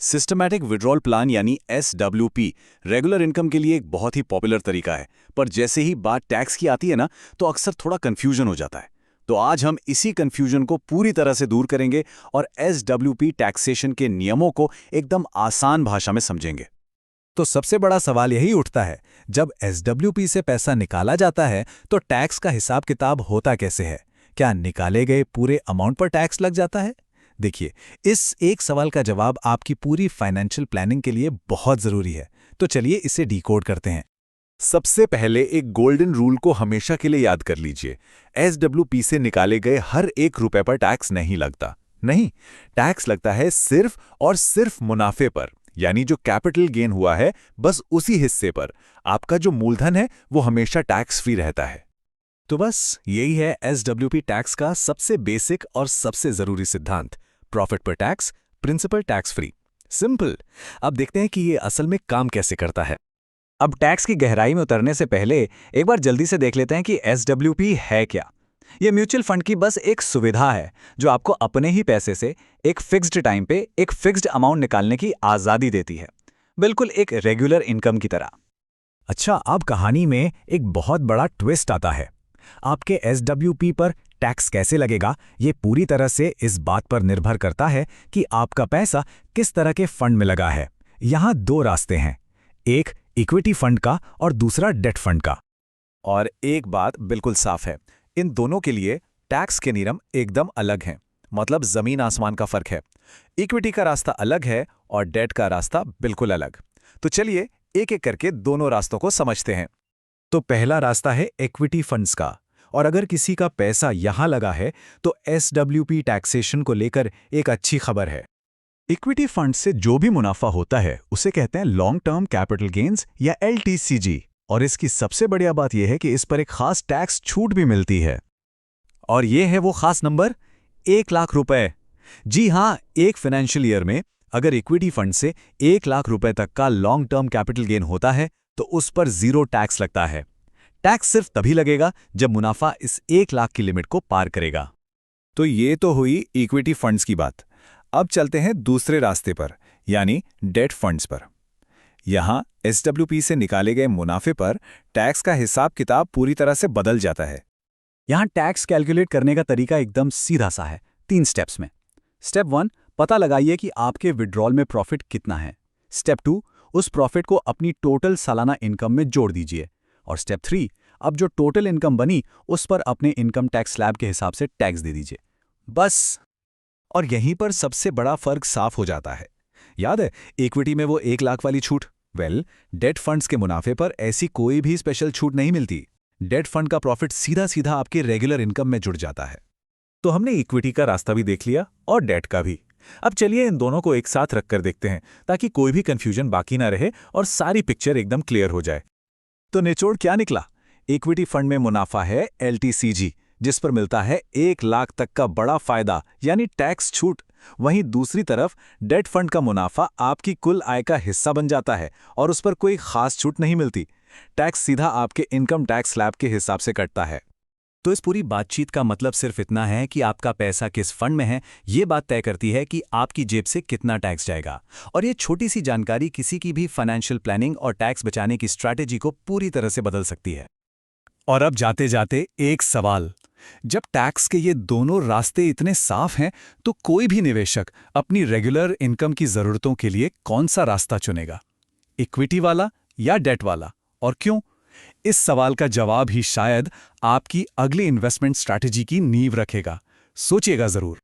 Systematic withdrawal plan यानी SWP regular income के लिए एक बहुत ही पॉपुलर तरीका है, पर जैसे ही बात टैक्स की आती है ना, तो अक्सर थोड़ा कंफ्यूजन हो जाता है। तो आज हम इसी कंफ्यूजन को पूरी तरह से दूर करेंगे और SWP टैक्सेशन के नियमों को एकदम आसान भाषा में समझेंगे। तो सबसे बड़ा सवाल यही उठता है, जब SWP से पैसा निकाला जाता है तो टैक्स का हिसाब किताब होता कैसे है? क्या निकाले गए पूरे अमाउंट पर टैक्स लग जाता है? देखिए, इस एक सवाल का जवाब आपकी पूरी फाइनेंशियल प्लानिंग के लिए बहुत जरूरी है। तो चलिए इसे डिकोड करते हैं। सबसे पहले एक गोल्डन रूल को हमेशा के लिए याद कर लीजिए। SWP से निकाले गए हर ₹1 पर टैक्स नहीं लगता। नहीं, टैक्स लगता है सिर्फ और सिर्फ मुनाफे पर, यानी जो कैपिटल गेन हुआ है बस उसी हिस्से पर। आपका जो मूलधन है वो हमेशा टैक्स फ्री रहता है। तो बस यही है SWP टैक्स का सबसे बेसिक और सबसे जरूरी सिद्धांत। प्रॉफिट पर tax, principle tax free. Simple. अब देखते हैं कि ये असल में काम कैसे करता है। अब टैक्स की गहराई में उतरने से पहले एक बार जल्दी से देख लेते हैं कि SWP है क्या। ये म्यूचुअल फंड की बस एक सुविधा है जो आपको अपने ही पैसे से एक फिक्स्ड टाइम पे एक फिक्स्ड अमाउंट निकालने की आज़ादी देती है, बिल्कुल एक रेगुलर इनकम की तरह। अच्छा, अब कहानी में एक बहुत बड़ा ट्विस्ट आता है। आपके SWP पर टैक्स कैसे लगेगा, ये पूरी तरह से इस बात पर निर्भर करता है कि आपका पैसा किस तरह के फंड में लगा है। यहाँ दो रास्ते हैं, एक इक्विटी फंड का और दूसरा डेट फंड का। और एक बात बिल्कुल साफ है, इन दोनों के लिए टैक्स के नियम एकदम अलग हैं। मतलब जमीन आसमान का फर्क है। इक्विटी का रास्ता अलग है और डेट का रास्ता बिल्कुल अलग। तो चलिए एक एक करके दोनों रास्तों को समझते हैं। तो पहला रास्ता है इक्विटी फंड्स का, और अगर किसी का पैसा यहाँ लगा है तो SWP टैक्सेशन को लेकर एक अच्छी खबर है। इक्विटी फंड से जो भी मुनाफा होता है उसे कहते हैं लॉन्ग टर्म कैपिटल गेन्स या LTCG, और इसकी सबसे बढ़िया बात यह है कि इस पर एक खास टैक्स छूट भी मिलती है। और ये है वो खास नंबर, 1 लाख रुपए। जी हाँ, एक फाइनेंशियल ईयर में अगर इक्विटी फंड से 1 लाख रुपए तक का लॉन्ग टर्म कैपिटल गेन होता है तो उस पर 0 टैक्स लगता है। टैक्स सिर्फ तभी लगेगा जब मुनाफा इस 1 लाख की लिमिट को पार करेगा। तो ये तो हुई इक्विटी फंड्स की बात। अब चलते हैं दूसरे रास्ते पर, यानी डेट फंड्स पर। यहाँ SWP से निकाले गए मुनाफे पर टैक्स का हिसाब किताब पूरी तरह से बदल जाता है। यहाँ टैक्स कैलकुलेट करने का तरीका एकदम सीधा सा है, 3 स्टेप्स में। स्टेप 1, पता लगाइए कि आपके विड्रॉल में प्रॉफिट कितना है। स्टेप 2, उस प्रॉफिट को अपनी टोटल सालाना इनकम में जोड़ दीजिए। और स्टेप 3, अब जो टोटल इनकम बनी उस पर अपने इनकम टैक्स स्लैब के हिसाब से टैक्स दे दीजिए। बस। और यहीं पर सबसे बड़ा फर्क साफ हो जाता है। याद है इक्विटी में वो 1 लाख वाली छूट? डेट फंड्स के मुनाफे पर ऐसी कोई भी स्पेशल छूट नहीं मिलती। डेट फंड का प्रॉफिट सीधा सीधा आपके रेगुलर इनकम में जुड़ जाता है। तो हमने इक्विटी का रास्ता भी देख लिया और डेट का भी। अब चलिए इन दोनों को एक साथ रखकर देखते हैं ताकि कोई भी कंफ्यूजन बाकी ना रहे और सारी पिक्चर एकदम क्लियर हो जाए। तो निचोड़ क्या निकला? इक्विटी फंड में मुनाफा है LTCG, जिस पर मिलता है 1 लाख तक का बड़ा फायदा यानी टैक्स छूट। वहीं दूसरी तरफ डेट फंड का मुनाफा आपकी कुल आय का हिस्सा बन जाता है और उस पर कोई खास छूट नहीं मिलती। टैक्स सीधा आपके इनकम टैक्स स्लैब के हिसाब से कटता है। तो इस पूरी बातचीत का मतलब सिर्फ इतना है कि आपका पैसा किस फंड में है, ये बात तय करती है कि आपकी जेब से कितना टैक्स जाएगा। और ये छोटी सी जानकारी किसी की भी फाइनेंशियल प्लानिंग और टैक्स बचाने की स्ट्रैटेजी को पूरी तरह से बदल सकती है। और अब जाते जाते एक सवाल, जब टैक्स के ये दोनों रास्ते इतने साफ हैं तो कोई भी निवेशक अपनी रेगुलर इनकम की जरूरतों के लिए कौन सा रास्ता चुनेगा, इक्विटी वाला या डेट वाला, और क्यों? इस सवाल का जवाब ही शायद आपकी अगली इन्वेस्टमेंट स्ट्रैटेजी की नींव रखेगा। सोचिएगा जरूर।